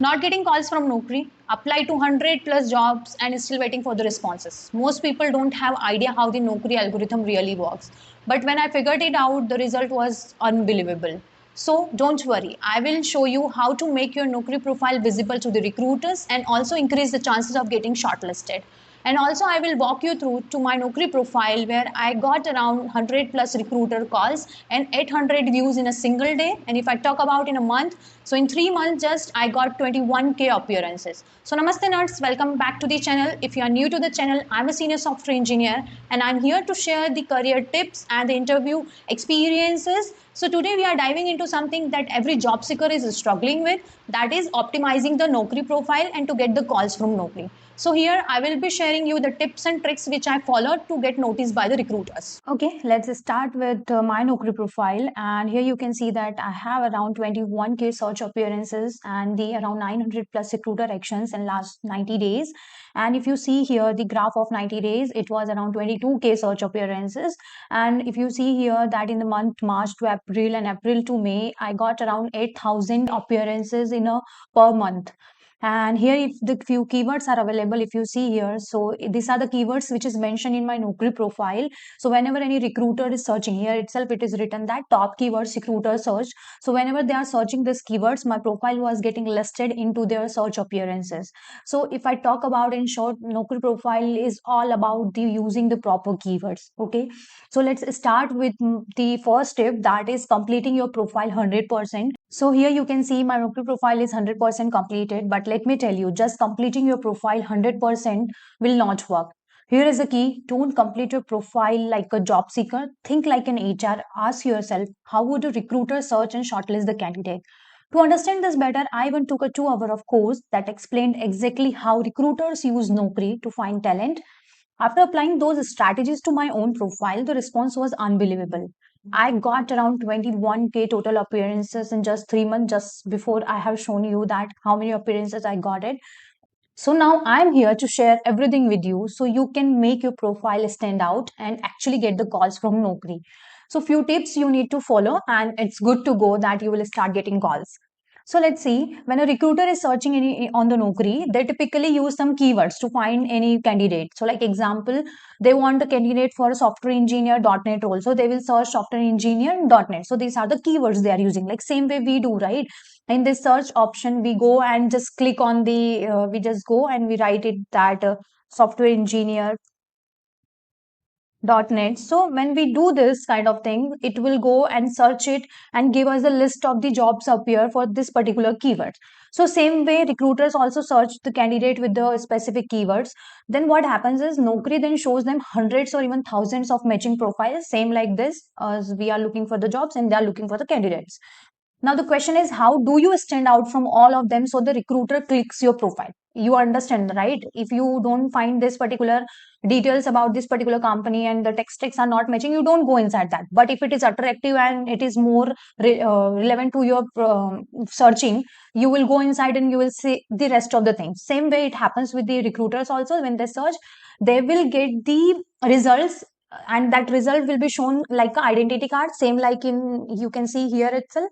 Not getting calls from Naukri, apply to 100 plus jobs and still waiting for the responses. Most people don't have idea how the Naukri algorithm really works. But when I figured it out, the result was unbelievable. So don't worry, I will show you how to make your Naukri profile visible to the recruiters and also increase the chances of getting shortlisted. And also I will walk you through to my Naukri profile where I got around 100 plus recruiter calls and 800 views in a single day. And if I talk about in a month, so in 3 months just I got 21k appearances. So namaste nerds, welcome back to the channel. If you are new to the channel, I'm a senior software engineer and I'm here to share the career tips and the interview experiences. So today we are diving into something that every job seeker is struggling with, that is optimizing the Naukri profile and to get the calls from Naukri. So here I will be sharing you the tips and tricks which I followed to get noticed by the recruiters. Okay, let's start with my Naukri profile, and here you can see that I have around 21k search appearances and the around 900 plus recruiter actions in last 90 days. And if you see here the graph of 90 days, it was around 22k search appearances. And if you see here that in the month March to April and April to May, I got around 8,000 appearances in a per month. And here if the few keywords are available, if you see here, so these are the keywords which is mentioned in my Naukri profile. So whenever any recruiter is searching, here itself it is written that top keywords recruiter search. So whenever they are searching these keywords, my profile was getting listed into their search appearances. So if I talk about in short, Naukri profile is all about the using the proper keywords. Okay, so let's start with the first step, that is completing your profile 100%. So here you can see my Naukri profile is 100% completed, but let me tell you, just completing your profile 100% will not work. Here is the key: don't complete your profile like a job seeker. Think like an HR. Ask yourself, how would a recruiter search and shortlist the candidate? To understand this better, I even took a 2 hour of course that explained exactly how recruiters use Naukri to find talent. After applying those strategies to my own profile, the response was unbelievable. I got around 21k total appearances in just 3 months, just before I have shown you that how many appearances I got it. So now I'm here to share everything with you so you can make your profile stand out and actually get the calls from Naukri. So few tips you need to follow and it's good to go that you will start getting calls. So let's see, when a recruiter is searching on the Naukri, they typically use some keywords to find any candidate. So like example, they want a candidate for a software engineer .NET role. So they will search software engineer .NET. So these are the keywords they are using, like same way we do, right? In this search option, we go and just click on the, we just go and we write it that software engineer .NET. So when we do this kind of thing, it will go and search it and give us a list of the jobs appear for this particular keyword. So same way recruiters also search the candidate with the specific keywords. Then what happens is Naukri then shows them hundreds or even thousands of matching profiles, same like this, as we are looking for the jobs and they are looking for the candidates. Now the question is, how do you stand out from all of them so the recruiter clicks your profile? You understand, right? If you don't find this particular details about this particular company and the text texts are not matching, you don't go inside that. But if it is attractive and it is more relevant to your searching, you will go inside and you will see the rest of the things. Same way it happens with the recruiters also. When they search, they will get the results, and that result will be shown like an identity card, same like in you can see here itself.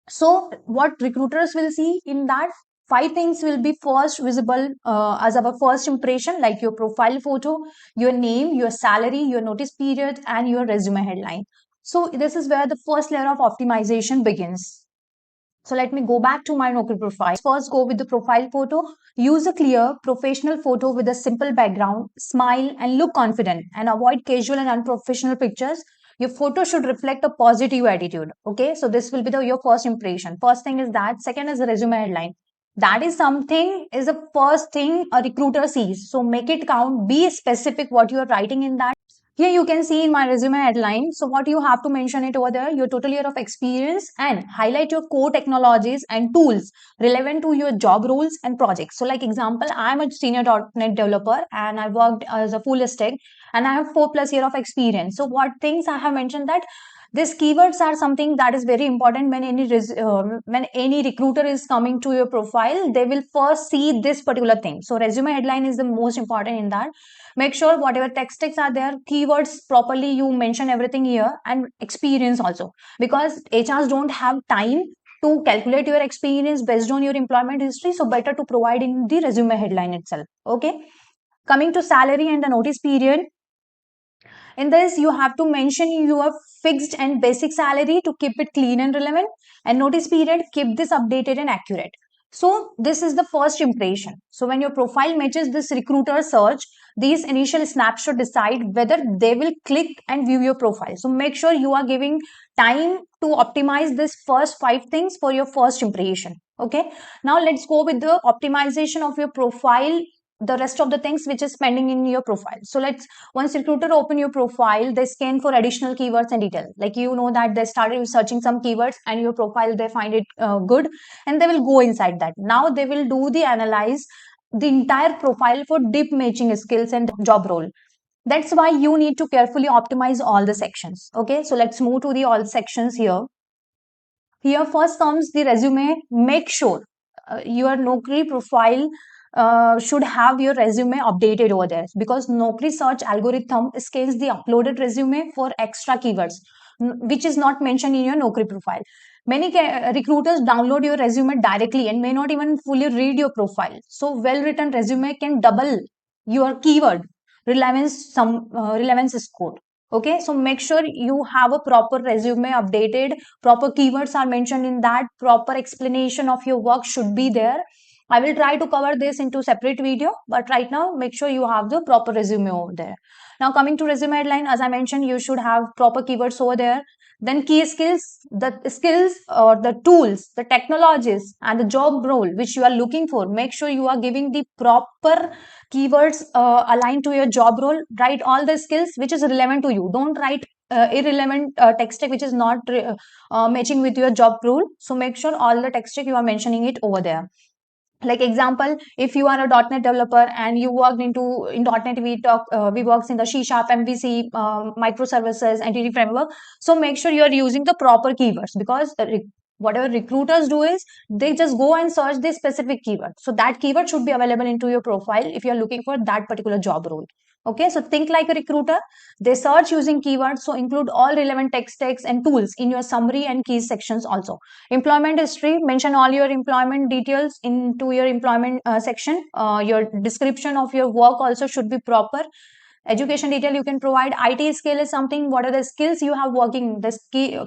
So what recruiters will see in that, five things will be first visible as our first impression, like your profile photo, your name, your salary, your notice period, and your resume headline. So this is where the first layer of optimization begins. So let me go back to my Naukri profile. First, go with the profile photo. Use a clear, professional photo with a simple background. Smile and look confident, and avoid casual and unprofessional pictures. Your photo should reflect a positive attitude. Okay, so this will be your first impression. First thing is that. Second is the resume headline. That is something is the first thing a recruiter sees. So make it count. Be specific what you are writing in that. Here you can see in my resume headline. So what you have to mention it over there, your total year of experience, and highlight your core technologies and tools relevant to your job roles and projects. So like example, I'm a senior .NET developer and I worked as a full stack and I have 4+ year of experience. So what things I have mentioned that these keywords are something that is very important when any recruiter is coming to your profile, they will first see this particular thing. So resume headline is the most important in that. Make sure whatever text texts are there, keywords properly, you mention everything here, and experience also, because HRs don't have time to calculate your experience based on your employment history. So better to provide in the resume headline itself. Okay. Coming to salary and the notice period, in this, you have to mention your fixed and basic salary to keep it clean and relevant. And notice period, keep this updated and accurate. So this is the first impression. So when your profile matches this recruiter search, these initial snapshot decide whether they will click and view your profile. So make sure you are giving time to optimize this first 5 things for your first impression. Okay. Now let's go with the optimization of your profile, the rest of the things which is pending in your profile. So let's, once recruiter open your profile, they scan for additional keywords and detail. Like, you know that they started searching some keywords and your profile, they find it good, and they will go inside that. Now they will do the analyze the entire profile for deep matching skills and job role. That's why you need to carefully optimize all the sections. Okay, so let's move to the all sections here. Here first comes the resume. Make sure your Naukri profile should have your resume updated over there, because Naukri search algorithm scans the uploaded resume for extra keywords which is not mentioned in your Naukri profile. Many recruiters download your resume directly and may not even fully read your profile. So well written resume can double your keyword relevance score. Okay, so make sure you have a proper resume updated, proper keywords are mentioned in that, proper explanation of your work should be there. I will try to cover this into separate video, but right now make sure you have the proper resume over there. Now coming to resume headline, as I mentioned, you should have proper keywords over there. Then key skills, the skills or the tools, the technologies and the job role which you are looking for, make sure you are giving the proper keywords aligned to your job role. Write all the skills which is relevant to you. Don't write irrelevant text tag which is not matching with your job role. So make sure all the text tag you are mentioning it over there. Like example, if you are a .NET developer and you worked in .NET, we works in the C# MVC, microservices, entity framework. So make sure you are using the proper keywords, because whatever recruiters do is they just go and search this specific keyword. So that keyword should be available into your profile if you are looking for that particular job role. Okay, so think like a recruiter. They search using keywords, so include all relevant text tags and tools in your summary and key sections also. Employment history, mention all your employment details into your employment section. Your description of your work also should be proper. Education detail you can provide. IT skill is something, what are the skills you have working, the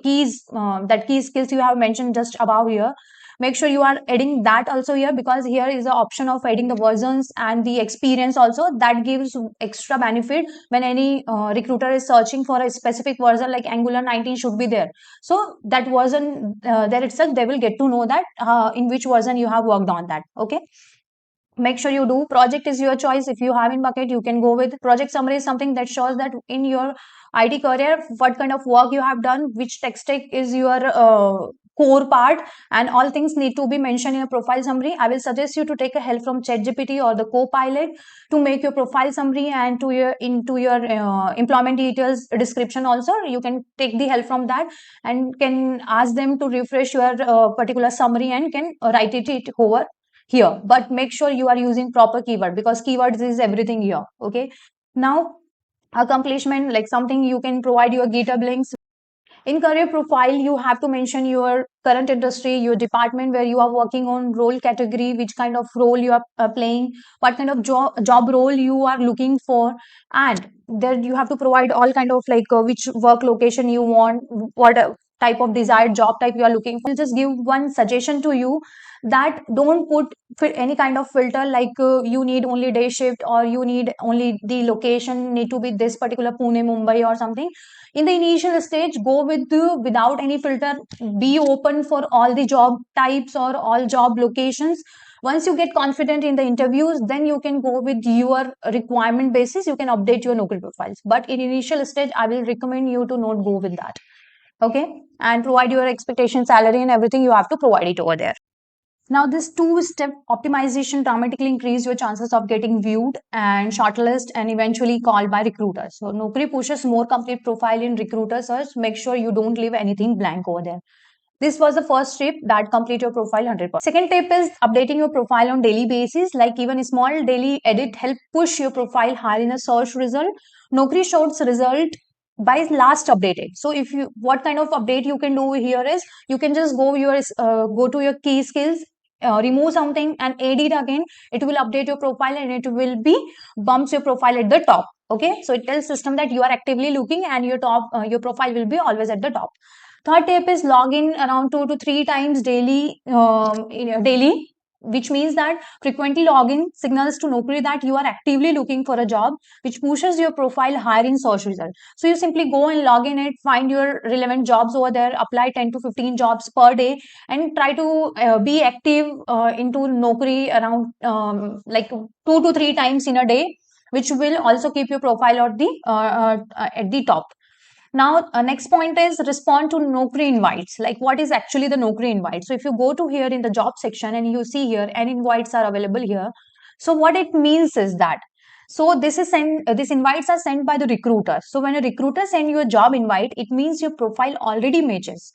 keys, that key skills you have mentioned just above here. Make sure you are adding that also here, because here is the option of adding the versions and the experience also. That gives extra benefit when any recruiter is searching for a specific version, like Angular 19 should be there. So that version there itself, they will get to know that in which version you have worked on that. Okay, make sure you do. Project is your choice. If you have in bucket, you can go with project summary. Is something that shows that in your IT career what kind of work you have done, which tech stack is your core part, and all things need to be mentioned in a profile summary. I will suggest you to take a help from ChatGPT or the Copilot to make your profile summary, and to your into your employment details description also. You can take the help from that and can ask them to refresh your particular summary and can write it over here. But make sure you are using proper keyword, because keywords is everything here. Okay, now accomplishment, like something you can provide your GitHub links. In career profile, you have to mention your current industry, your department where you are working on, role category, which kind of role you are playing, what kind of job role you are looking for, and then you have to provide all kind of like which work location you want, what type of desired job type you are looking for. I'll just give one suggestion to you, that don't put any kind of filter like you need only day shift, or you need only the location need to be this particular Pune, Mumbai or something. In the initial stage, go with without any filter. Be open for all the job types or all job locations. Once you get confident in the interviews, then you can go with your requirement basis. You can update your Naukri profiles, but in initial stage I will recommend you to not go with that. Okay, and provide your expectation salary and everything, you have to provide it over there. Now, this two-step optimization dramatically increase your chances of getting viewed and shortlisted and eventually called by recruiters. So, Naukri pushes more complete profile in recruiter search. Make sure you don't leave anything blank over there. This was the first tip, that complete your profile 100%. Second tip is updating your profile on daily basis. Like even a small daily edit help push your profile higher in a search result. Naukri shows result by last updated. So if you, what kind of update you can do here is, you can just go to your key skills, remove something and add it again. It will update your profile and it will be bumps your profile at the top. Okay, so it tells system that you are actively looking and your profile will be always at the top. Third tip is log in around 2 to 3 times daily, daily, which means that frequently login signals to Naukri that you are actively looking for a job, which pushes your profile higher in search result. So you simply go and log in it, find your relevant jobs over there, apply 10 to 15 jobs per day, and try to be active into Naukri around like 2 to 3 times in a day, which will also keep your profile at the top. Now, next point is respond to Naukri invites. Like, what is actually the Naukri invite? So, if you go to here in the job section and you see here, and invites are available here. So, what it means is that, so this is sent. These invites are sent by the recruiter. So, when a recruiter send you a job invite, it means your profile already matches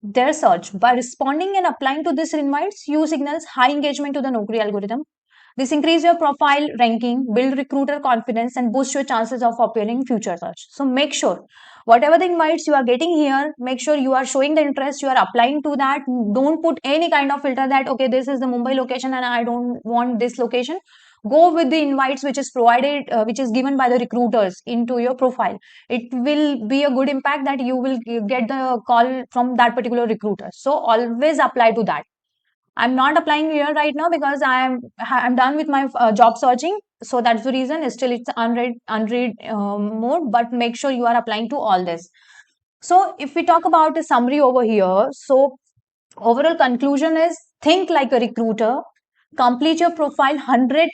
their search. By responding and applying to these invites, you signals high engagement to the Naukri algorithm. This increase your profile ranking, build recruiter confidence, and boost your chances of appearing in future search. So make sure whatever the invites you are getting here, make sure you are showing the interest, you are applying to that. Don't put any kind of filter that okay, this is the Mumbai location and I don't want this location. Go with the invites which is provided, which is given by the recruiters into your profile. It will be a good impact that you will get the call from that particular recruiter. So always apply to that. I'm not applying here right now because I'm done with my job searching. So that's the reason. Still, it's unread mode. But make sure you are applying to all this. So if we talk about a summary over here, so overall conclusion is think like a recruiter. Complete your profile 100%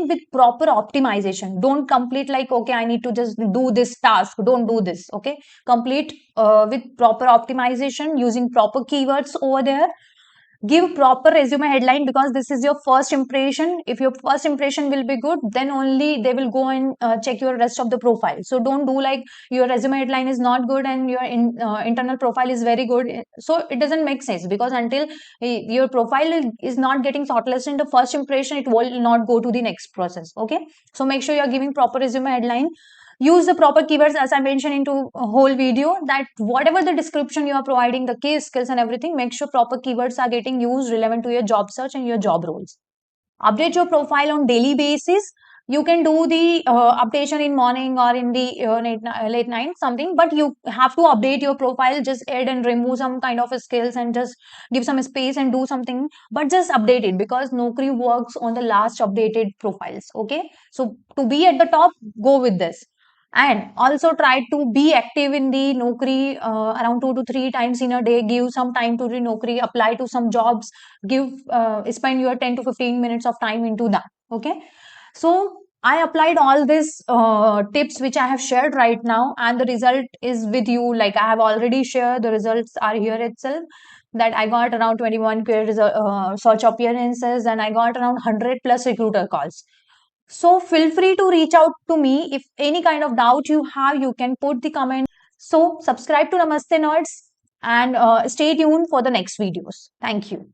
with proper optimization. Don't complete like okay, I need to just do this task. Don't do this. Okay, complete with proper optimization using proper keywords over there. Give proper resume headline because this is your first impression. If your first impression will be good, then only they will go and check your rest of the profile. So don't do like your resume headline is not good and your internal profile is very good. So it doesn't make sense because until your profile is not getting shortlisted in the first impression, it will not go to the next process. Okay, so make sure you are giving proper resume headline. Use the proper keywords as I mentioned into a whole video, that whatever the description you are providing, the key skills and everything, make sure proper keywords are getting used relevant to your job search and your job roles. Update your profile on daily basis. You can do the updation in morning or in the late night something, but you have to update your profile. Just add and remove some kind of skills and just give some space and do something, but just update it because Naukri works on the last updated profiles. Okay, so to be at the top, go with this. And also try to be active in the Naukri around 2 to 3 times in a day. Give some time to the Naukri, apply to some jobs, give spend your 10 to 15 minutes of time into that. Okay, so I applied all these tips which I have shared right now, and the result is with you. Like I have already shared, the results are here itself, that I got around 21 search appearances and I got around 100 plus recruiter calls. So feel free to reach out to me. If any kind of doubt you have, you can put the comment. So subscribe to Namaste Nerds and stay tuned for the next videos. Thank you.